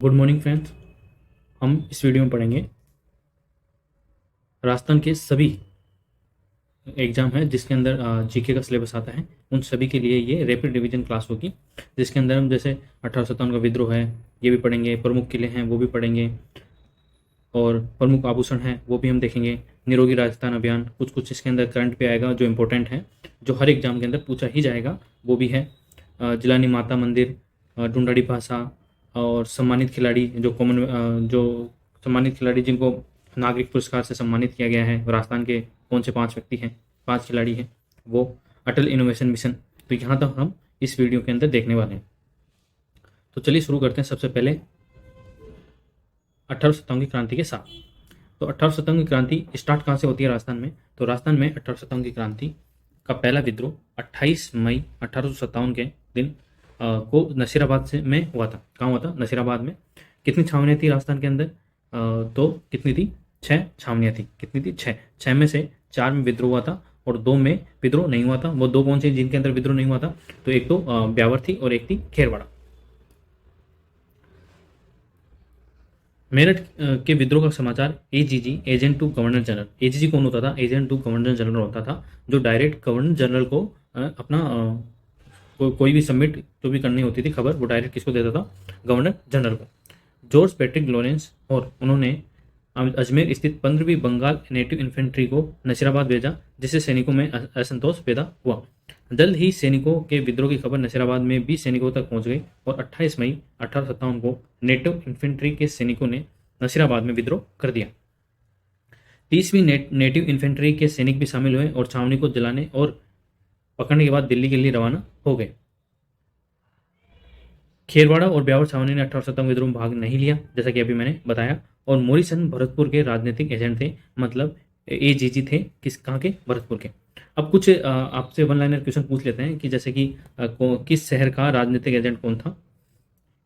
Good morning friends. हम इस video में पढ़ेंगे राजस्थान के सभी एग्जाम है जिसके अंदर जीके का सिलेबस आता है, उन सभी के लिए ये रैपिड रिवीजन क्लास होगी। जिसके अंदर हम जैसे 1857 का विद्रोह है ये भी पढ़ेंगे, प्रमुख किले हैं वो भी पढ़ेंगे, और प्रमुख आभूषण है वो भी हम देखेंगे। निरोगी राजस्थान अभियान, कुछ कुछ इसके अंदर करंट पे आएगा जो इंपॉर्टेंट है, जो हर एग्जाम के अंदर पूछा ही जाएगा, वो भी है। जिलानी माता मंदिर, ढूंढाड़ी भाषा, और सम्मानित खिलाड़ी जो सम्मानित खिलाड़ी जिनको नागरिक पुरस्कार से सम्मानित किया गया है राजस्थान के कौन से 5 व्यक्ति हैं, 5 खिलाड़ी हैं वो। अटल इनोवेशन मिशन, तो यहाँ तक हम इस वीडियो के अंदर देखने वाले हैं। तो चलिए शुरू करते हैं। सबसे पहले 1857 की क्रांति के साथ। तो 1857 की क्रांति स्टार्ट कहाँ से होती है राजस्थान में? तो राजस्थान में 1857 की क्रांति का पहला विद्रोह 28 मई 1857 के दिन को नसीराबाद से में हुआ था। कहाँ हुआ था? नसीराबाद में। कितनी छावनियाँ थी राजस्थान के अंदर? तो कितनी थी? 6 छावनियाँ थी। कितनी थी? 6। 6 में से 4 में विद्रोह हुआ था और 2 में विद्रोह नहीं हुआ था। वो 2 कौन से जिनके अंदर विद्रोह नहीं हुआ था? तो एक तो ब्यावर थी और एक थी खेरवाड़ा। मेरठ के विद्रोह का समाचार AGG, agent to governor general. AGG कौन होता था? एजेंट टू गवर्नर जनरल होता था, जो डायरेक्ट गवर्नर जनरल को अपना कोई भी सबमिट जो भी करनी होती थी खबर, वो डायरेक्ट किसको देता था? गवर्नर जनरल को। जॉर्ज पैट्रिक लॉरेंस, और उन्होंने अजमेर स्थित 15वीं बंगाल नेटिव इन्फेंट्री को नसीराबाद भेजा, जिससे सैनिकों में असंतोष पैदा हुआ। जल्द ही सैनिकों के विद्रोह की खबर नसीराबाद में 20 सैनिकों तक पहुंच गई और 28 मई 1857 को नेटिव इन्फेंट्री के सैनिकों ने नसीराबाद में विद्रोह कर दिया। 30वीं नेटिव इन्फेंट्री के सैनिक भी शामिल हुए और छावनी को जलाने और पकड़ने के बाद दिल्ली के लिए रवाना हो गए। खेरवाड़ा और ब्यावर छावनी ने 1857 विद्रोह में भाग नहीं लिया, जैसा कि अभी मैंने बताया। और मोरिसन भरतपुर के राजनीतिक एजेंट थे, मतलब एजीजी थे। कहाँ के? भरतपुर के। अब कुछ आपसे वन लाइनर क्वेश्चन पूछ लेते हैं कि जैसे कि किस शहर का राजनीतिक एजेंट कौन था,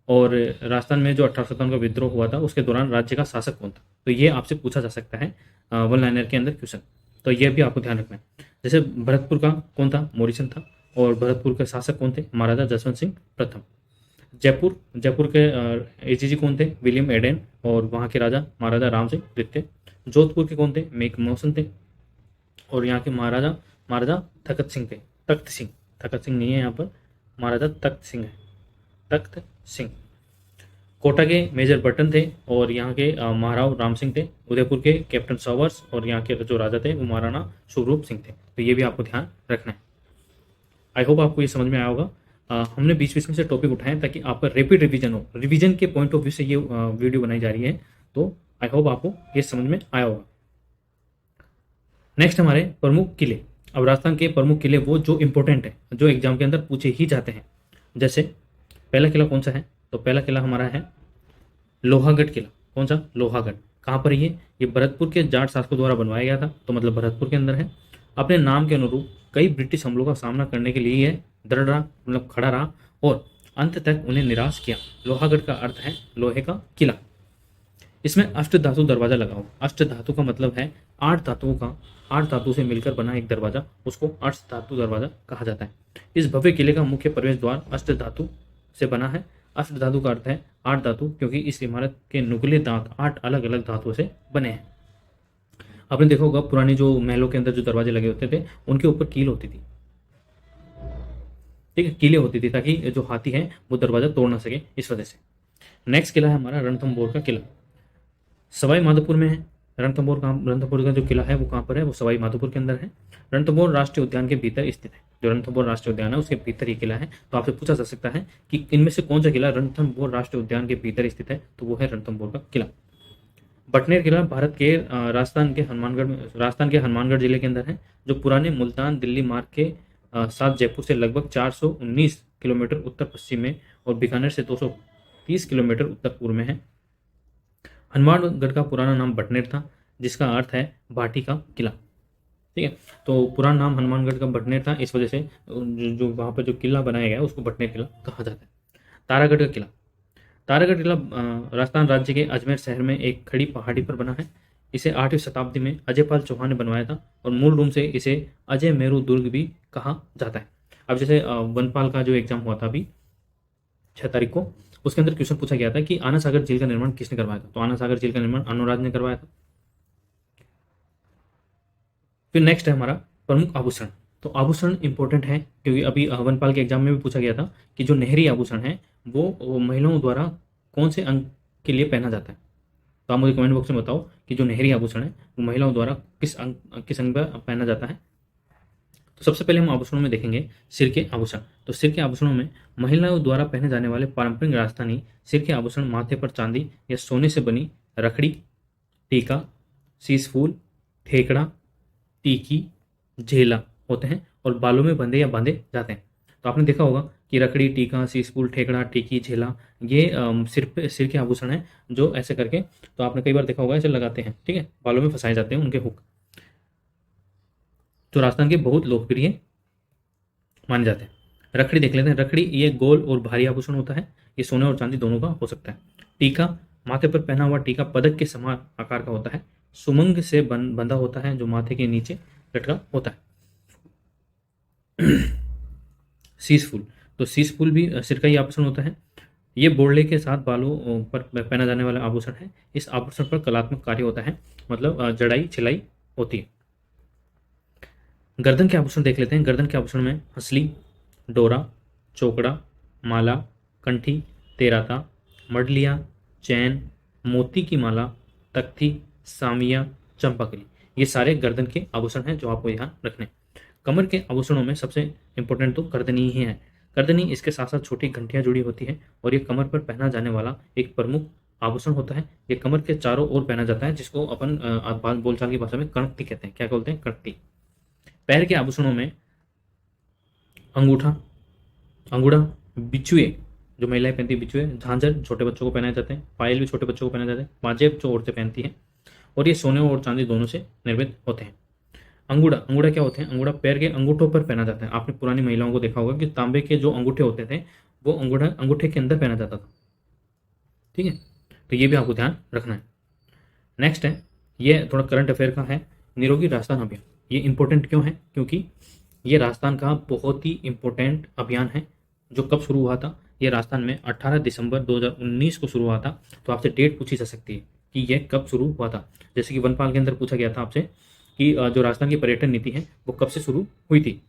और राजस्थान में जो 1857 का विद्रोह हुआ था उसके दौरान राज्य का शासक कौन था। तो ये आपसे पूछा जा सकता है वन लाइनर के अंदर क्वेश्चन, तो ये भी आपको ध्यान रखना है। जैसे भरतपुर का कौन था? मोरिसन था। और भरतपुर के शासक कौन थे? महाराजा जसवंत सिंह प्रथम। जयपुर के एजीजी कौन थे? विलियम एडेन, और वहाँ के राजा महाराजा राम सिंह द्वितीय। जोधपुर के कौन थे? मेक मौसन थे, और यहाँ के महाराजा तखत सिंह थे। तखत सिंह नहीं है यहाँ पर, महाराजा तख्त सिंह है, तख्त सिंह। कोटा के मेजर बटन थे, और यहाँ के महाराव राम सिंह थे। उदयपुर के कैप्टन सॉवर्स, और यहाँ के जो राजा थे वो महाराणा शुभरूप सिंह थे। तो ये भी आपको ध्यान रखना है। आई होप आपको ये समझ में आया होगा। हमने बीच बीच में से टॉपिक उठाए ताकि आपका रैपिड रिवीजन हो। रिवीजन के पॉइंट ऑफ व्यू से ये वीडियो बनाई जा रही है, तो आई होप आपको ये समझ में आया होगा। नेक्स्ट हमारे प्रमुख किले। अब राजस्थान के प्रमुख किले वो जो इंपॉर्टेंट है, जो एग्जाम के अंदर पूछे ही जाते हैं। जैसे पहला किला कौन सा है? तो पहला किला हमारा है लोहागढ़ किला। कौन सा? लोहागढ़। कहाँ पर ये भरतपुर के जाट शासकों द्वारा बनवाया गया था, तो मतलब भरतपुर के अंदर है। अपने नाम के अनुरूप कई ब्रिटिश हमलों का सामना करने के लिए यह दृढ़ रहा, मतलब खड़ा रहा, और अंत तक उन्हें निराश किया। लोहागढ़ का अर्थ है लोहे का किला। इसमें अष्ट धातु दरवाजा लगा हुआ। अष्ट धातु का मतलब है 8 धातु से मिलकर बना एक दरवाजा, उसको अष्ट धातु दरवाजा कहा जाता है। इस भव्य किले का मुख्य प्रवेश द्वार अष्ट धातु से बना है। अष्ट धातु का अर्थ है 8 धातु, क्योंकि इस इमारत के नुकीले दांत 8 अलग अलग धातुओं से बने हैं। आपने देखा होगा पुरानी जो महलों के अंदर जो दरवाजे लगे होते थे उनके ऊपर कील होती थी, ठीक है, कीलें होती थी, ताकि जो हाथी है वो दरवाजा तोड़ ना सके, इस वजह से। नेक्स्ट किला है हमारा रणथंभौर का किला। सवाई माधोपुर में है। रणथंभौर का जो किला है वो कहाँ पर है? वो सवाई माधोपुर के अंदर है। रणथंभौर राष्ट्रीय उद्यान के भीतर स्थित है। जो रणथंभौर राष्ट्रीय उद्यान है उसके भीतर ये किला है। तो आपसे पूछा जा सकता है कि इनमें से कौन सा किला रणथंभौर राष्ट्रीय उद्यान के भीतर स्थित है, तो वो है रणथंभौर का किला। बटनेर किला भारत के राजस्थान के हनुमानगढ़ जिले के अंदर है, जो पुराने मुल्तान दिल्ली मार्ग के साथ जयपुर से लगभग 419 किलोमीटर उत्तर पश्चिम में और बीकानेर से 230 किलोमीटर उत्तर पूर्व में है। हनुमानगढ़ का पुराना नाम बटनेर था, जिसका अर्थ है भाटी का किला, ठीक है। तो पुराना नाम हनुमानगढ़ का बटनेर था, इस वजह से जो वहाँ पर जो किला बनाया गया है उसको बटनेर किला कहा जाता है। तारागढ़ का किला। तारागढ़ किला राजस्थान राज्य के अजमेर शहर में एक खड़ी पहाड़ी पर बना है। इसे 8वीं शताब्दी में अजयपाल चौहान ने बनवाया था, और मूल रूप से इसे अजय मेरू दुर्ग भी कहा जाता है। अब जैसे वनपाल का जो एग्जाम हुआ था अभी 6 तारीख को, उसके अंदर क्वेश्चन पूछा गया था कि आना सागर झील का निर्माण किसने करवाया था, तो आना सागर झील का निर्माण अनुराज ने करवाया था। फिर नेक्स्ट है हमारा प्रमुख आभूषण। तो आभूषण इंपॉर्टेंट है क्योंकि अभी वनपाल के एग्जाम में भी पूछा गया था कि जो नहरी आभूषण है वो महिलाओं द्वारा कौन से अंग के लिए पहना जाता है। तो आप मुझे कमेंट बॉक्स में बताओ कि जो नहरी आभूषण है वो महिलाओं द्वारा किस अंग पर पहना जाता है। तो सबसे पहले हम आभूषणों में देखेंगे सिर के आभूषण। तो सिर के आभूषणों में महिलाओं द्वारा पहने जाने वाले पारंपरिक राजस्थानी सिर के आभूषण माथे पर चांदी या सोने से बनी रखड़ी, टीका, शीश फूल, ठेकड़ा, टीकी, झेला होते हैं और बालों में बंधे या बांधे जाते हैं। तो आपने देखा होगा कि रखड़ी, टीका, शीश फूल, ठेकड़ा, टीकी, झेला ये सिर के आभूषण हैं जो ऐसे करके, तो आपने कई बार देखा होगा ऐसे लगाते हैं, ठीक है, बालों में फंसाए जाते हैं उनके हुक, जो राजस्थान के बहुत लोकप्रिय माने जाते हैं। रखड़ी देख लेते हैं। रखड़ी ये गोल और भारी आभूषण होता है, ये सोने और चांदी दोनों का हो सकता है। टीका, माथे पर पहना हुआ टीका पदक के समान आकार का होता है, सुमंग से बंधा होता है जो माथे के नीचे लटका होता है। शीश फूल, तो शीश फूल भी सिर का ही आभूषण होता है। ये बोड़ले के साथ बालों पर पहना जाने वाला आभूषण है। इस आभूषण पर कलात्मक कार्य होता है, मतलब जड़ाई छिलाई होती है। गर्दन के आभूषण देख लेते हैं। गर्दन के आभूषण में हंसली, डोरा, चोकड़ा, माला, कंठी, तेराता, मडलिया, चैन, मोती की माला, तख्ती, सामिया, चंपकली, ये सारे गर्दन के आभूषण हैं जो आपको ध्यान रखने। कमर के आभूषणों में सबसे इंपॉर्टेंट तो करदनी ही है। करदनी, इसके साथ साथ छोटी घंटियां जुड़ी होती है और ये कमर पर पहना जाने वाला एक प्रमुख आभूषण होता है। ये कमर के चारों ओर पहना जाता है, जिसको अपन बोलचाल की भाषा में कणकती कहते हैं। क्या बोलते हैं? कणकती। पैर के आभूषणों में अंगूठा, अंगूठा, बिछुए, जो महिलाएं पहनती है बिछुए, झांझर छोटे बच्चों को पहनाए जाते हैं, पायल भी छोटे बच्चों को पहनाए जाते हैं, पाजेब जो औरतें पहनती हैं, और ये सोने और चांदी दोनों से निर्मित होते हैं। अंगूठा, अंगूठा क्या होते हैं? अंगूठा पैर के अंगूठों पर पहना जाता है। आपने पुरानी महिलाओं को देखा होगा कि तांबे के जो अंगूठे होते थे वो अंगूठा अंगूठे के अंदर पहना जाता था, ठीक है, तो ये भी आपको ध्यान रखना है। नेक्स्ट है, ये थोड़ा करंट अफेयर का है, निरोगी राजस्थान अभियान। ये इंपॉर्टेंट क्यों है? क्योंकि ये राजस्थान का बहुत ही इंपॉर्टेंट अभियान है। जो कब शुरू हुआ था? ये राजस्थान में 18 दिसंबर 2019 को शुरू हुआ था। तो आपसे डेट पूछी जा सकती है कि यह कब शुरू हुआ था। जैसे कि वनपाल के अंदर पूछा गया था आपसे कि जो राजस्थान की पर्यटन नीति है वो कब से शुरू हुई थी,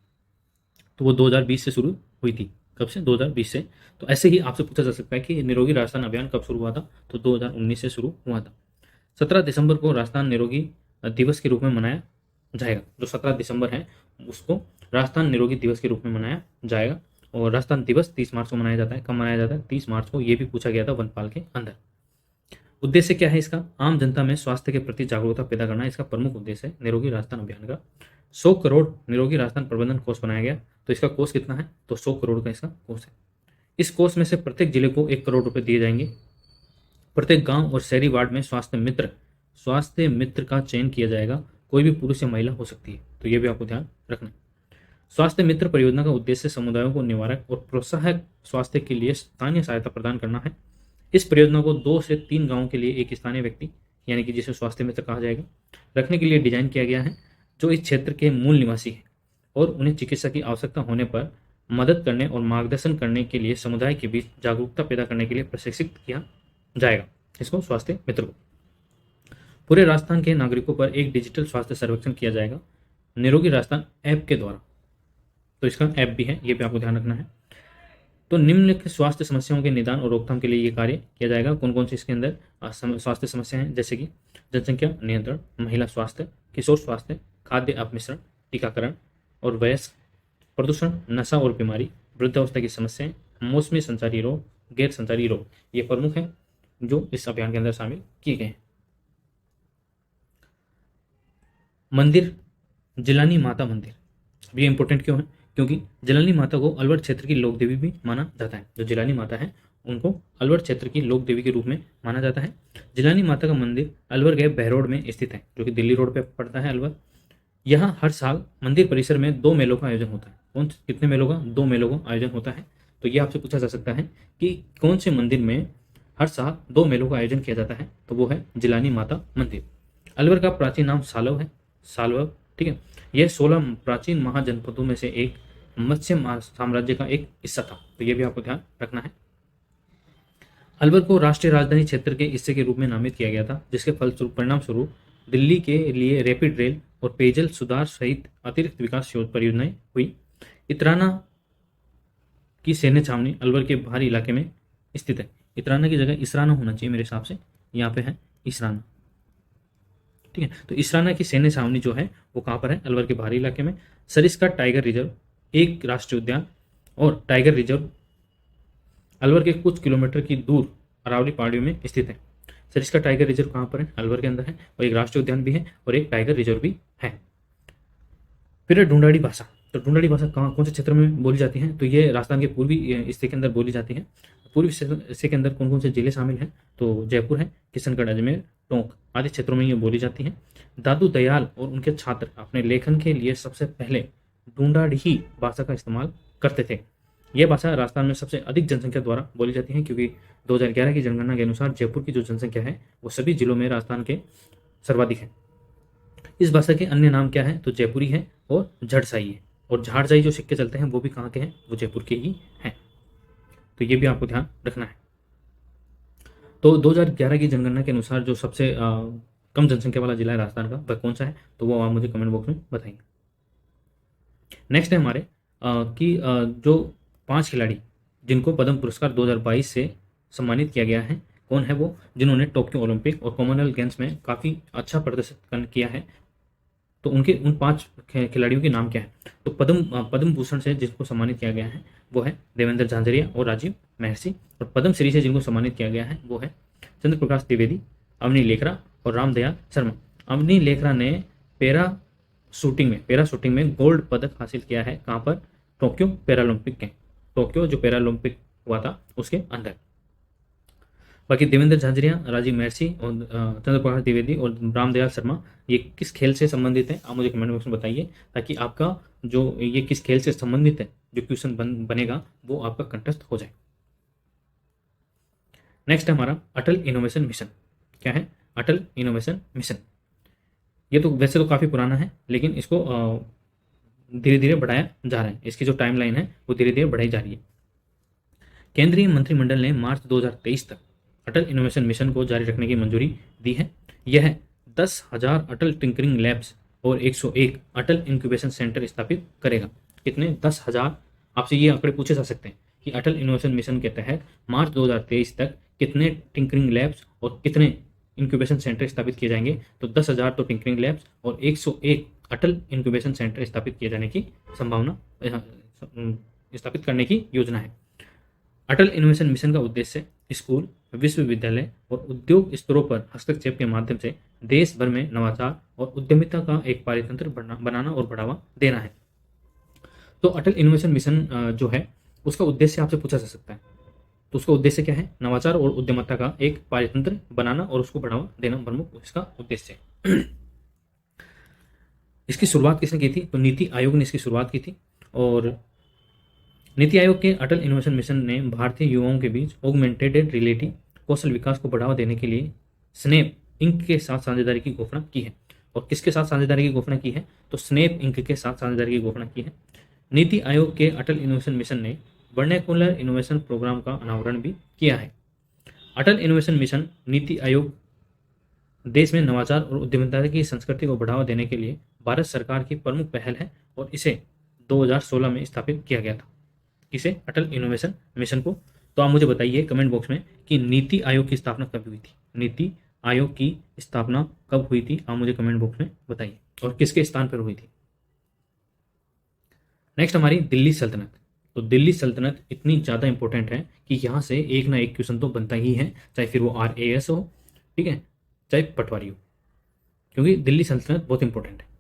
तो वो 2020 से शुरू हुई थी। कब से? 2020 से। तो ऐसे ही आपसे पूछा जा सकता है कि निरोगी राजस्थान अभियान कब शुरू हुआ था, तो 2019 से शुरू हुआ था। 17 दिसंबर को राजस्थान निरोगी दिवस के रूप में मनाया जाएगा। जो 17 दिसंबर है उसको राजस्थान निरोगी दिवस के रूप में मनाया जाएगा। और राजस्थान दिवस 30 मार्च को मनाया जाता है। कब मनाया जाता है? 30 मार्च को। ये भी पूछा गया था वनपाल के अंदर। उद्देश्य क्या है इसका? आम जनता में स्वास्थ्य के प्रति जागरूकता पैदा करना इसका प्रमुख उद्देश्य है निरोगी राजस्थान अभियान का। 100 करोड़ निरोगी राजस्थान प्रबंधन कोष बनाया गया। तो इसका कोष कितना है? तो 100 करोड़ का इसका कोष है। इस कोष में से प्रत्येक जिले को 1 करोड़ रुपए दिए जाएंगे। प्रत्येक गांव और शहरी वार्ड में स्वास्थ्य मित्र का चयन किया जाएगा। कोई भी पुरुष या महिला हो सकती है, तो यह भी आपको ध्यान रखना है। स्वास्थ्य मित्र परियोजना का उद्देश्य समुदायों को निवारक और प्रोत्साहक स्वास्थ्य के लिए स्थानीय सहायता प्रदान करना है। इस परियोजना को 2 से 3 गांवों के लिए एक स्थानीय व्यक्ति, यानी कि जिसे स्वास्थ्य मित्र कहा जाएगा, रखने के लिए डिजाइन किया गया है, जो इस क्षेत्र के मूल निवासी हैं और उन्हें चिकित्सा की आवश्यकता होने पर मदद करने और मार्गदर्शन करने के लिए समुदाय के बीच जागरूकता पैदा करने के लिए प्रशिक्षित किया जाएगा इसको, स्वास्थ्य मित्र को। पूरे राजस्थान के नागरिकों पर एक डिजिटल स्वास्थ्य सर्वेक्षण किया जाएगा निरोगी राजस्थान ऐप के द्वारा। तो इसका ऐप भी है, ये भी आपको ध्यान रखना है। तो निम्नलिखित स्वास्थ्य समस्याओं के निदान और रोकथाम के लिए ये कार्य किया जाएगा। कौन कौन सी इसके अंदर स्वास्थ्य समस्या हैं? जैसे कि जनसंख्या नियंत्रण, महिला स्वास्थ्य, किशोर स्वास्थ्य, खाद्य अपमिश्रण, टीकाकरण और वयस्क, प्रदूषण, नशा और बीमारी, वृद्धावस्था की समस्याएं, मौसमी संचारी रोग, गैर संचारी रोग, ये प्रमुख हैं जो इस अभियान के अंदर शामिल किए गए हैं। मंदिर, जिलानी माता मंदिर। अब ये इंपॉर्टेंट क्यों है? क्योंकि जिलानी माता को अलवर क्षेत्र की लोक देवी भी माना जाता है। जो जिलानी माता है उनको अलवर क्षेत्र की लोक देवी के रूप में माना जाता है। जिलानी माता का मंदिर अलवर के बहरोड में स्थित है, जो कि दिल्ली रोड पे पड़ता है अलवर। यहाँ हर साल मंदिर परिसर में 2 मेलों का आयोजन होता है। कितने मेलों का? 2 मेलों का आयोजन होता है। तो ये आपसे पूछा जा सकता है कि कौन से मंदिर में हर साल 2 मेलों का आयोजन किया जाता है, तो वो है जिलानी माता मंदिर। अलवर का प्राचीन नाम सालव है, सालव, ठीक है। यह 16 प्राचीन महाजनपदों में से एक मत्स्य साम्राज्य का एक हिस्सा था। तो यह भी आपको ध्यान रखना है। अलवर को राष्ट्रीय राजधानी क्षेत्र के हिस्से के रूप में नामित किया गया था, जिसके फलस्वरूप परिणाम स्वरूप दिल्ली के लिए रैपिड रेल और पेयजल सुधार सहित अतिरिक्त विकास परियोजनाएं हुई। इतराना की सैन्य छावनी अलवर के बाहरी इलाके में स्थित है। इतराना की जगह इसराना होना चाहिए मेरे हिसाब से, यहाँ पे है इसराना। ठीक है, तो इसराना की सैन्य छावनी जो है वो कहाँ पर है? अलवर के बाहरी इलाके में। सरिस्का टाइगर रिजर्व एक राष्ट्रीय उद्यान और टाइगर रिजर्व अलवर के कुछ किलोमीटर की दूर अरावली पहाड़ियों में स्थित है। सरिस्का टाइगर रिजर्व कहाँ पर है? अलवर के अंदर है, और एक राष्ट्रीय उद्यान भी है और एक टाइगर रिजर्व भी है। फिर है ढूंढाड़ी भाषा। तो ढूंढाड़ी भाषा कहाँ कौन से क्षेत्र में बोली जाती है? तो ये राजस्थान के पूर्वी हिस्से के अंदर बोली जाती है। पूर्वी हिस्से के अंदर कौन कौन से जिले शामिल हैं? तो जयपुर है, किशनगढ़, अजमेर, टोंक आदि क्षेत्रों में ये बोली जाती है। दादू दयाल और उनके छात्र अपने लेखन के लिए सबसे पहले ढूंढाड़ी भाषा का इस्तेमाल करते थे। यह भाषा राजस्थान में सबसे अधिक जनसंख्या द्वारा बोली जाती है, क्योंकि 2011 की जनगणना के अनुसार जयपुर की जो जनसंख्या है वो सभी जिलों में राजस्थान के सर्वाधिक है। इस भाषा के अन्य नाम क्या है? तो जयपुरी है और झड़साई है, और झाड़साई जो सिक्के चलते हैं वो भी कहाँ के हैं? वो जयपुर के ही हैं। तो ये भी आपको ध्यान रखना है। तो 2011 की जनगणना के अनुसार जो सबसे कम जनसंख्या वाला जिला है राजस्थान का, वह कौन सा है? तो वो आप मुझे कमेंट बॉक्स में बताइए। नेक्स्ट है हमारे कि जो 5 खिलाड़ी जिनको पद्म पुरस्कार 2022 से सम्मानित किया गया है, कौन है वो? जिन्होंने टोक्यो ओलंपिक और कॉमनवेल्थ गेम्स में काफ़ी अच्छा प्रदर्शन किया है। तो उनके उन 5 खिलाड़ियों के नाम क्या है? तो पद्म भूषण से जिसको सम्मानित किया गया है वो है देवेंद्र झांझरिया और राजीव महर्षि, और पद्म श्री से जिनको सम्मानित किया गया है वो है चंद्र प्रकाश द्विवेदी, अवनी लेखरा और रामदयाल शर्मा। अवनी लेखरा ने पैरा शूटिंग में गोल्ड पदक हासिल किया है। कहाँ पर? टोक्यो पैरालंपिक के, टोक्यो जो पैरालंपिक हुआ था उसके अंदर। बाकी देवेंद्र झांझरिया, राजीव महर्षि और चंद्र प्रकाश द्विवेदी और रामदयाल शर्मा ये किस खेल से संबंधित है? आप मुझे कमेंट बॉक्स में बताइए, ताकि आपका जो ये किस खेल से संबंधित है जो क्वेश्चन बनेगा वो आपका कंटेस्ट हो जाए। नेक्स्ट है हमारा अटल इनोवेशन मिशन। क्या है? अटल इनोवेशन मिशन। ये तो वैसे तो काफ़ी पुराना है, लेकिन इसको धीरे धीरे बढ़ाया जा रहा है। इसकी जो टाइमलाइन है वो धीरे धीरे बढ़ाई जा रही है। केंद्रीय मंत्रिमंडल ने मार्च 2023 तक अटल इनोवेशन मिशन को जारी रखने की मंजूरी दी है। यह 10,000 अटल टिंकरिंग लैब्स और 101 अटल इंक्यूबेशन सेंटर स्थापित करेगा। कितने? 10,000। आपसे ये आंकड़े पूछे जा सकते हैं कि अटल इनोवेशन मिशन के तहत मार्च 2023 तक कितने टिंकरिंग लैब्स और कितने इंक्यूबेशन सेंटर स्थापित किए जाएंगे? तो 10,000 तो टिंकरिंग लैब्स और 101 अटल इंक्यूबेशन सेंटर स्थापित किए जाने की संभावना, स्थापित करने की योजना है। अटल इनोवेशन मिशन का उद्देश्य स्कूल, विश्वविद्यालय और उद्योग स्तरों पर हस्तक्षेप के माध्यम से देश भर में नवाचार और उद्यमिता का एक कार्यतंत्र बनाना और बढ़ावा देना है। तो अटल इनोवेशन मिशन जो है उसका उद्देश्य आपसे पूछा जा सकता है। तो उसका उद्देश्य क्या है? नवाचार और उद्यमिता का एक कार्यतंत्र बनाना और उसको बढ़ावा देना प्रमुख इसका उद्देश्य है। इसकी शुरुआत किसने की थी? तो नीति आयोग ने इसकी शुरुआत की थी, और नीति आयोग के अटल इनोवेशन मिशन ने भारतीय युवाओं के बीच ऑगमेंटेड रियलिटी कौशल विकास को बढ़ावा देने के लिए स्नैप इंक के साथ साझेदारी की घोषणा की है। और किसके साथ साझेदारी की घोषणा की है? तो स्नैप इंक के साथ साझेदारी की घोषणा की है। नीति आयोग के अटल इनोवेशन मिशन ने वर्नाक्युलर इनोवेशन प्रोग्राम का अनावरण भी किया है। अटल इनोवेशन मिशन नीति आयोग देश में नवाचार और उद्यमिता की संस्कृति को बढ़ावा देने के लिए भारत सरकार की प्रमुख पहल है, और इसे 2016 में स्थापित किया गया था। किसे? अटल इनोवेशन मिशन को। तो आप मुझे बताइए कमेंट बॉक्स में कि नीति आयोग की स्थापना कब हुई थी? नीति आयोग की स्थापना कब हुई थी? आप मुझे कमेंट बॉक्स में बताइए, और किसके स्थान पर हुई थी। नेक्स्ट हमारी दिल्ली सल्तनत। तो दिल्ली सल्तनत इतनी ज़्यादा इंपॉर्टेंट है कि यहाँ से एक ना एक क्वेश्चन तो बनता ही है, चाहे फिर वो RAS हो, ठीक है, चाहे पटवारी हो, क्योंकि दिल्ली सल्तनत बहुत इंपॉर्टेंट है।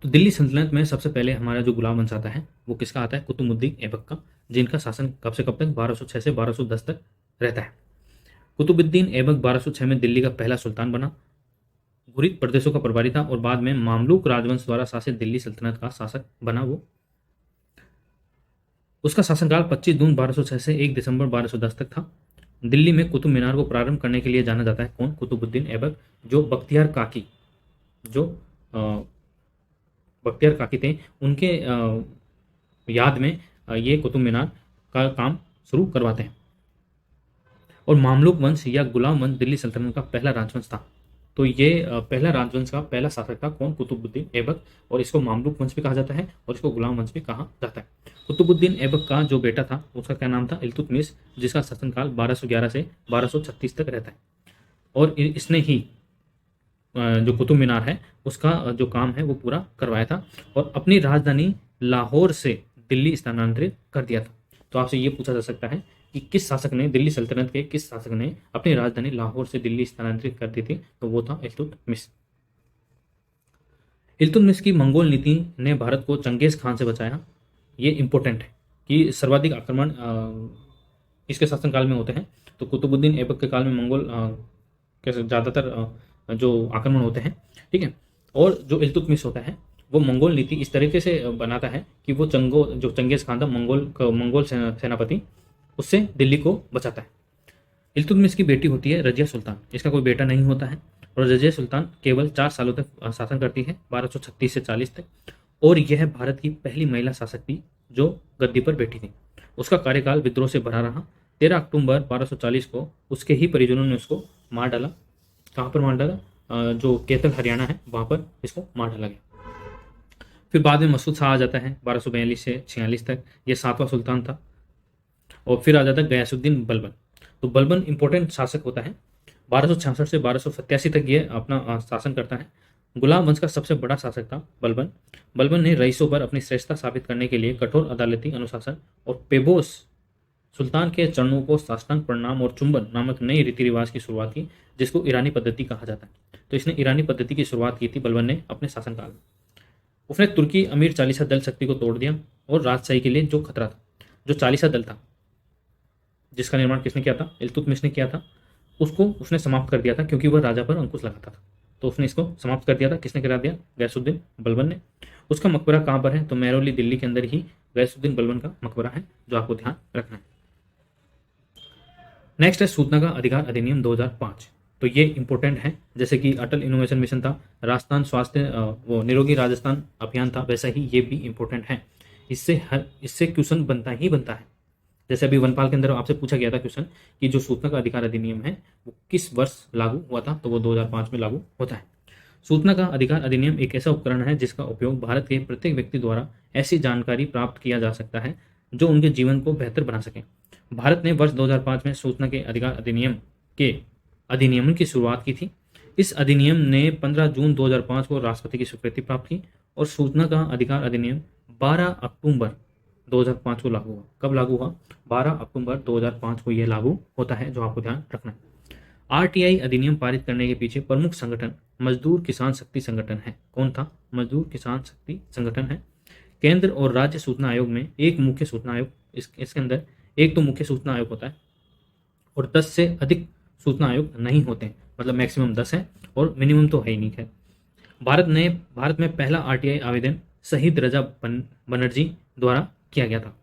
तो दिल्ली सल्तनत में सबसे पहले हमारा जो गुलाम वंश आता है वो किसका आता है? कुतुबुद्दीन ऐबक का, जिनका शासन कब से कब तक? 1206 से 1210 तक रहता है। कुतुबुद्दीन ऐबक 1206 में दिल्ली का पहला सुल्तान बना, घुरिद प्रदेशों का प्रभारी था, और बाद में मामलुक राजवंश द्वारा शासित दिल्ली सल्तनत का शासक बना वो। उसका शासनकाल 25 जून 1206 से 1 दिसंबर 1210 तक था। दिल्ली में कुतुब मीनार को प्रारंभ करने के लिए जाना जाता है। कौन? कुतुबुद्दीन ऐबक, जो बख्तियार काकी, जो बख्तियार काकी थे, उनके याद में ये कुतुब मीनार का काम शुरू करवाते हैं। और मामलुक वंश या गुलाम वंश दिल्ली सल्तनत का पहला राजवंश था। तो ये पहला राजवंश का पहला शासक था कौन? कुतुबुद्दीन ऐबक। और इसको मामलुक वंश भी कहा जाता है और इसको गुलाम वंश भी कहा जाता है। कुतुबुद्दीन ऐबक का जो बेटा था उसका क्या नाम था? इल्तुतमिश, जिसका शासनकाल 1211 से 1236 तक रहता है। और इसने ही जो कुतुब मीनार है उसका जो काम है वो पूरा करवाया था और अपनी राजधानी लाहौर से दिल्ली स्थानांतरित कर दिया था। तो आपसे ये पूछा जा सकता है कि किस शासक ने, दिल्ली सल्तनत के किस शासक ने अपनी राजधानी लाहौर से दिल्ली स्थानांतरित कर दी थी? तो वो था इल्तुतमिश। इल्तुतमिश की मंगोल नीति ने भारत को चंगेज खान से बचाया। ये इंपॉर्टेंट है कि सर्वाधिक आक्रमण इसके शासनकाल में होते हैं। तो कुतुबुद्दीन ऐबक के काल में मंगोल कैसे ज़्यादातर जो आक्रमण होते हैं, ठीक है। और जो इल्तुतमिश होता है वो मंगोल नीति इस तरीके से बनाता है कि वो जो चंगेज खान था मंगोल सेनापति, उससे दिल्ली को बचाता है। इल्तुतमिश की बेटी होती है रजिया सुल्तान। इसका कोई बेटा नहीं होता है और रजिया सुल्तान केवल 4 सालों तक शासन करती है, 1236 से 40 तक। और यह भारत की पहली महिला शासक थी जो गद्दी पर बैठी थी। उसका कार्यकाल विद्रोह से भरा रहा। 13 अक्टूबर 1240 को उसके ही परिजनों ने उसको मार डाला। कहाँ पर मार डाला? जो कैथल हरियाणा है वहाँ पर इसको मार डाला गया। फिर बाद में मसूद शाह आ जाता है 1242 से 46 तक, ये 7वां सुल्तान था। और फिर आ जाता है गयासुद्दीन बलबन। तो बलबन इंपॉर्टेंट शासक होता है। 1266 से 1287 तक ये अपना शासन करता है। गुलाम वंश का सबसे बड़ा शासक था बलबन। बलबन ने रईसों पर अपनी श्रेष्ठता साबित करने के लिए कठोर अदालती अनुशासन और पेबोस सुल्तान के चरणों को साष्टांग प्रणाम और चुंबन नामक नई रीति रिवाज की शुरुआत की, जिसको ईरानी पद्धति कहा जाता है। तो इसने ईरानी पद्धति की शुरुआत की थी बलबन ने अपने शासनकाल में। उसने तुर्की अमीर चालीसा दल शक्ति को तोड़ दिया और राजशाही के लिए जो खतरा था, जो चालीसा दल था जिसका निर्माण किसने किया था? इल्तुतमिश ने किया था, उसको उसने समाप्त कर दिया था क्योंकि वह राजा पर अंकुश लगाता था। तो उसने इसको समाप्त कर दिया था। किसने करा दिया? गयासुद्दीन बलबन ने। उसका मकबरा कहाँ पर है? तो मेहरौली दिल्ली के अंदर ही गयासुद्दीन बलबन का मकबरा है, जो आपको ध्यान रखना है। नेक्स्ट है सूचना का अधिकार अधिनियम 2005। तो ये इंपॉर्टेंट है। जैसे कि अटल इनोवेशन मिशन था, राजस्थान स्वास्थ्य वो निरोगी राजस्थान अभियान था, वैसा ही ये भी इंपॉर्टेंट है। इससे क्वेश्चन बनता ही बनता है। जैसे अभी वनपाल के अंदर आपसे पूछा गया था क्वेश्चन कि जो सूचना का अधिकार अधिनियम है वो किस वर्ष लागू हुआ था? तो वो 2005 में लागू होता है। सूचना का अधिकार अधिनियम एक ऐसा उपकरण है जिसका उपयोग भारत के प्रत्येक व्यक्ति द्वारा ऐसी जानकारी प्राप्त किया जा सकता है जो उनके जीवन को बेहतर बना सके। भारत ने वर्ष 2005 में सूचना के अधिकार अधिनियम के अधिनियमन की शुरुआत की थी। इस अधिनियम ने 15 जून 2005 को राष्ट्रपति की स्वीकृति प्राप्त की और सूचना का अधिकार अधिनियम 12 अक्टूबर 2005 को लागू हुआ। कब लागू हुआ? 12 अक्टूबर 2005 को यह लागू होता है, जो आपको ध्यान रखना है। आरटीआई अधिनियम पारित करने के पीछे प्रमुख संगठन मजदूर किसान शक्ति संगठन है। कौन था? मजदूर किसान शक्ति संगठन है। केंद्र और राज्य सूचना आयोग में एक मुख्य सूचना आयोग, इसके अंदर एक तो मुख्य सूचना आयोग होता है और 10 से अधिक सूचना आयोग नहीं होते हैं, मतलब मैक्सिमम 10 है और मिनिमम तो है ही नहीं है। भारत में पहला आरटीआई आवेदन शहीद रजा बनर्जी द्वारा किया गया था।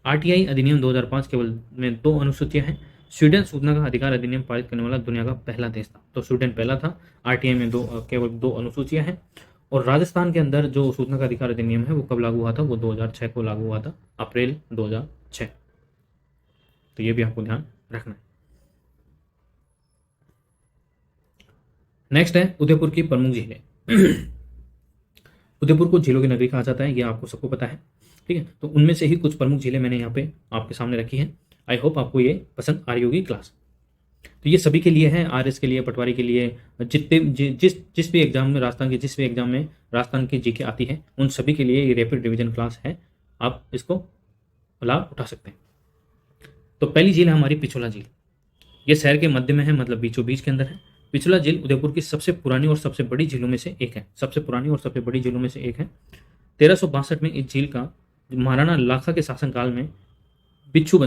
आरटीआई अधिनियम 2005 केवल में 2 अनुसूचियां हैं। स्वीडन सूचना का अधिकार अधिनियम पारित करने वाला दुनिया का पहला देश था। तो स्वीडन पहला था। आरटीआई में केवल 2 अनुसूचियां हैं। और राजस्थान के अंदर जो सूचना का अधिकार अधिनियम है वो कब लागू हुआ था? वो 2006 को लागू हुआ था, अप्रैल 2006। तो ये भी आपको ध्यान रखना है। नेक्स्ट है उदयपुर की प्रमुख झीलें। उदयपुर को झीलों की नगरी कहा जाता है, ये आपको सबको पता है, ठीक है। तो उनमें से ही कुछ प्रमुख झीलें मैंने यहाँ पे आपके सामने रखी हैं। आई होप आपको ये पसंद आ रही होगी क्लास। तो ये सभी के लिए है, आरएस के लिए, पटवारी के लिए, जितने जिस भी एग्जाम में राजस्थान के जिस भी एग्जाम में राजस्थान की जीके आती है उन सभी के लिए ये रैपिड रिवीजन क्लास है। आप इसको लाभ उठा सकते हैं। तो पहली झील है हमारी पिछोला झील। ये शहर के मध्य में है, मतलब बीचों बीच के अंदर है। पिछोला झील उदयपुर की सबसे पुरानी और सबसे बड़ी झीलों में से एक है। सबसे पुरानी और सबसे बड़ी झीलों में से एक है। 1362 में इस झील का महाराणा लाखा के शासनकाल में बिच्छू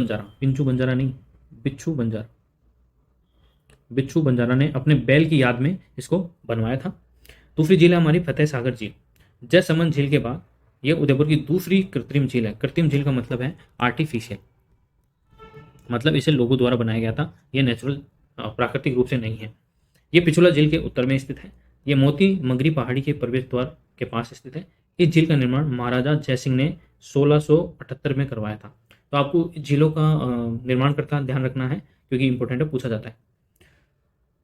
बंजारा ने अपने बैल की याद में इसको बनवाया था। दूसरी झील है हमारी फतेह सागर झील। जयसमंद झील के बाद यह उदयपुर की दूसरी कृत्रिम झील है। कृत्रिम झील का मतलब है आर्टिफिशियल, मतलब इसे लोगों द्वारा बनाया गया था, यह नेचुरल प्राकृतिक रूप से नहीं है। ये पिछोला झील के उत्तर में स्थित है। यह मोती मगरी पहाड़ी के प्रवेश द्वार के पास स्थित है। इस झील का निर्माण महाराजा जयसिंह ने 1678 में करवाया था। तो आपको झीलों का निर्माण करता ध्यान रखना है, क्योंकि इंपॉर्टेंट है, पूछा जाता है।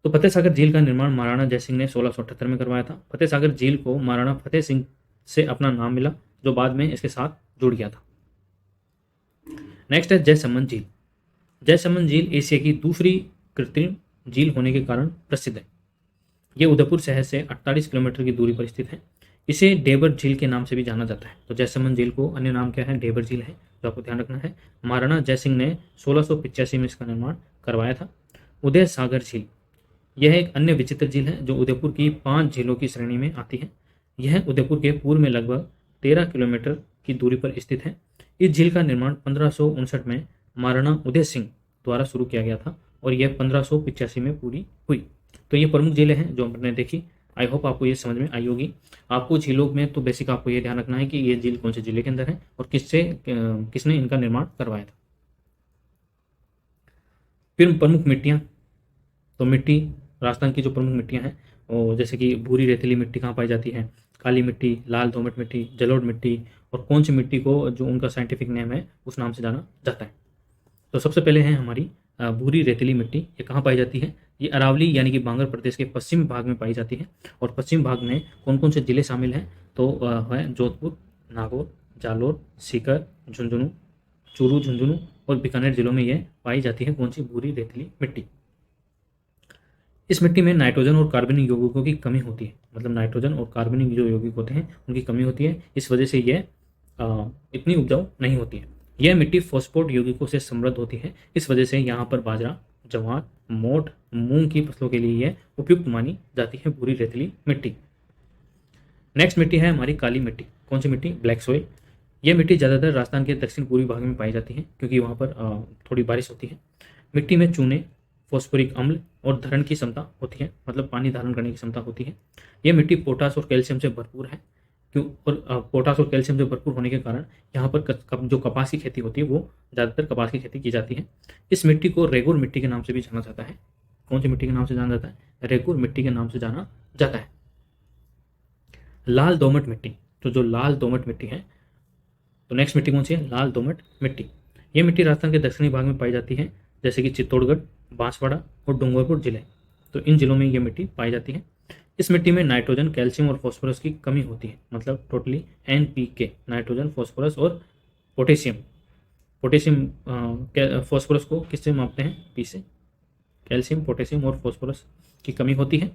तो फतेह सागर झील का निर्माण महाराणा जयसिंह ने 1678 में करवाया था। फतेह सागर झील को महाराणा फतेह सिंह से अपना नाम मिला, जो बाद में इसके साथ जुड़ गया था। नेक्स्ट है जयसमंद झील। जयसमंद झील एशिया की दूसरी कृत्रिम झील होने के कारण प्रसिद्ध है। ये उदयपुर शहर से 48 किलोमीटर की दूरी पर स्थित है। इसे डेबर झील के नाम से भी जाना जाता है। तो जयसमंद झील को अन्य नाम क्या है, डेबर झील है, जो आपको ध्यान रखना है। महाराणा जयसिंह ने 1685 में इसका निर्माण करवाया था। उदय सागर झील, यह एक अन्य विचित्र झील है जो उदयपुर की 5 झीलों की श्रेणी में आती है। यह उदयपुर के पूर्व में लगभग 13 किलोमीटर की दूरी पर स्थित है। इस झील का निर्माण 1559 में महाराणा उदय सिंह द्वारा शुरू किया गया था और यह 1585 में पूरी हुई। तो ये प्रमुख झीलें हैं जो हमने देखी। आई होप आपको ये समझ में आई होगी। आपको झीलों में तो बेसिक आपको ये ध्यान रखना है कि ये झील कौन से जिले के अंदर है और किसने इनका निर्माण करवाया था। फिर प्रमुख मिट्टियाँ, तो मिट्टी, राजस्थान की जो प्रमुख मिट्टियाँ हैं वो जैसे कि भूरी रेतीली मिट्टी कहाँ पाई जाती है, काली मिट्टी, लाल दोमट मिट्टी, जलोढ़ मिट्टी और कौन सी मिट्टी को जो उनका साइंटिफिक नेम है उस नाम से जाना जाता है। तो सबसे पहले है हमारी भूरी रेतीली मिट्टी। ये कहाँ पाई जाती है, ये अरावली यानी कि बांगर प्रदेश के पश्चिमी भाग में पाई जाती है। और पश्चिम भाग में कौन कौन से जिले शामिल हैं, तो है जोधपुर, नागौर, जालोर, सीकर, झुंझुनू, चूरू, झुंझुनू और बीकानेर जिलों में यह पाई जाती है। कौन सी, भूरी रेतीली मिट्टी। इस मिट्टी में नाइट्रोजन और कार्बनिक यौगिकों की कमी होती है, मतलब नाइट्रोजन और कार्बनिक जो यौगिक होते हैं उनकी कमी होती है। इस वजह से यह इतनी उपजाऊ नहीं होती है। यह मिट्टी फॉस्फोट यौगिकों से समृद्ध होती है। इस वजह से यहाँ पर बाजरा, ज्वार, मोठ, मूंग की फसलों के लिए यह उपयुक्त मानी जाती है, भूरी रेतीली मिट्टी। नेक्स्ट मिट्टी है हमारी काली मिट्टी। कौन सी मिट्टी, ब्लैक सॉइल। यह मिट्टी ज़्यादातर राजस्थान के दक्षिण पूर्वी भाग में पाई जाती है क्योंकि वहाँ पर थोड़ी बारिश होती है। मिट्टी में चूने, फॉस्फोरिक अम्ल और धारण की क्षमता होती है, मतलब पानी धारण करने की क्षमता होती है। यह मिट्टी पोटास और कैल्शियम से भरपूर है। क्यों, और पोटास और कैल्शियम से भरपूर होने के कारण यहाँ पर जो कपास की खेती होती है वो ज़्यादातर कपास की खेती की जाती है। इस मिट्टी को रेगुर मिट्टी के नाम से भी जाना जाता है। कौन सी मिट्टी के नाम से जाना जाता है, रेगुर मिट्टी के नाम से जाना जाता है। लाल दोमट मिट्टी, तो जो लाल दोमट मिट्टी है, तो नेक्स्ट मिट्टी कौन सी है, लाल दोमट मिट्टी। ये मिट्टी राजस्थान के दक्षिणी भाग में पाई जाती है, जैसे कि चित्तौड़गढ़, बांसवाड़ा और डूंगरपुर जिले। तो इन जिलों में ये मिट्टी पाई जाती है। इस मिट्टी में नाइट्रोजन, कैल्शियम और फास्फोरस की कमी होती है, मतलब टोटली NPK, नाइट्रोजन, फास्फोरस और पोटेशियम। पोटेशियम फास्फोरस को किससे मापते हैं, P से। कैल्शियम, पोटेशियम और फास्फोरस की कमी होती है।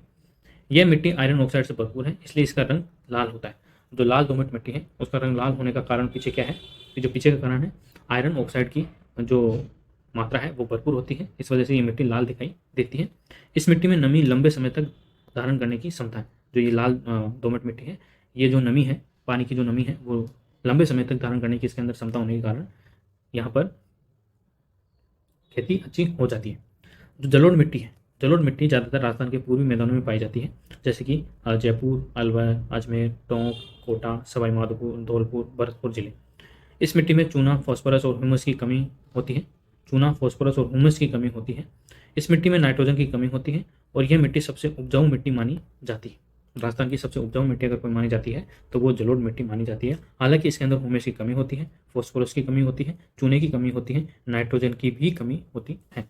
यह मिट्टी आयरन ऑक्साइड से भरपूर है, इसलिए इसका रंग लाल होता है। जो लाल दोमट मिट्टी है उसका रंग लाल होने का कारण पीछे क्या है, जो पीछे का कारण है, आयरन ऑक्साइड की जो मात्रा है वो भरपूर होती है। इस वजह से ये मिट्टी लाल दिखाई देती है। इस मिट्टी में नमी लंबे समय तक धारण करने की क्षमता है। जो ये लाल दोमट मिट्टी है, ये जो नमी है, पानी की जो नमी है वो लंबे समय तक धारण करने की इसके अंदर क्षमता होने के कारण यहाँ पर खेती अच्छी हो जाती है। जो जलोढ़ मिट्टी है, जलोढ़ मिट्टी ज़्यादातर राजस्थान के पूर्वी मैदानों में पाई जाती है, जैसे कि जयपुर, अलवर, अजमेर, टोंक, कोटा, सवाई माधोपुर, धौलपुर, भरतपुर जिले। इस मिट्टी में चूना, फास्फोरस और ह्यूमस की कमी होती है। चूना, फास्फोरस और ह्यूमस की कमी होती है। इस मिट्टी में नाइट्रोजन की कमी होती है और यह मिट्टी सबसे उपजाऊ मिट्टी मानी जाती है। राजस्थान की सबसे उपजाऊ मिट्टी अगर कोई मानी जाती है तो वो जलोढ़ मिट्टी मानी जाती है। हालांकि इसके अंदर ह्यूमस की कमी होती है, फास्फोरस की कमी होती है, चूने की कमी होती है, नाइट्रोजन की भी कमी होती है।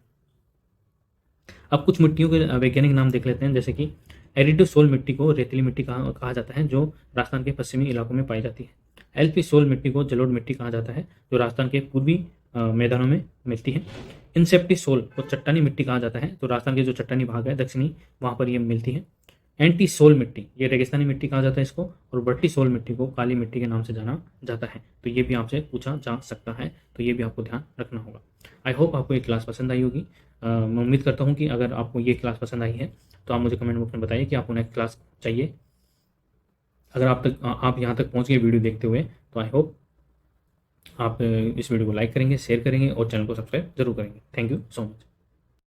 अब कुछ मिट्टियों के वैज्ञानिक नाम देख लेते हैं, जैसे कि एरिडोसोल मिट्टी को रेतीली मिट्टी कहा जाता है, जो राजस्थान के पश्चिमी इलाकों में पाई जाती है। एल्पी सोल मिट्टी को जलोढ़ मिट्टी कहा जाता है, जो राजस्थान के पूर्वी मैदानों में मिलती है। इंसेप्टी सोल को चट्टानी मिट्टी कहा जाता है, तो राजस्थान के जो चट्टानी भाग है दक्षिणी, वहाँ पर ये मिलती है। एंटी सोल मिट्टी, ये रेगिस्तानी मिट्टी कहा जाता है इसको, और बट्टी सोल मिट्टी को काली मिट्टी के नाम से जाना जाता है। तो ये भी आपसे पूछा जा सकता है, तो ये भी आपको ध्यान रखना होगा। आई होप आपको ये क्लास पसंद आई होगी। मैं उम्मीद करता हूँ कि अगर आपको ये क्लास पसंद आई है तो आप मुझे कमेंट बॉक्स में बताइए कि आपको नेक्स्ट क्लास चाहिए। अगर आप यहाँ तक पहुँच गए वीडियो देखते हुए, तो आई होप आप इस वीडियो को लाइक करेंगे, शेयर करेंगे और चैनल को सब्सक्राइब जरूर करेंगे। Thank you so much.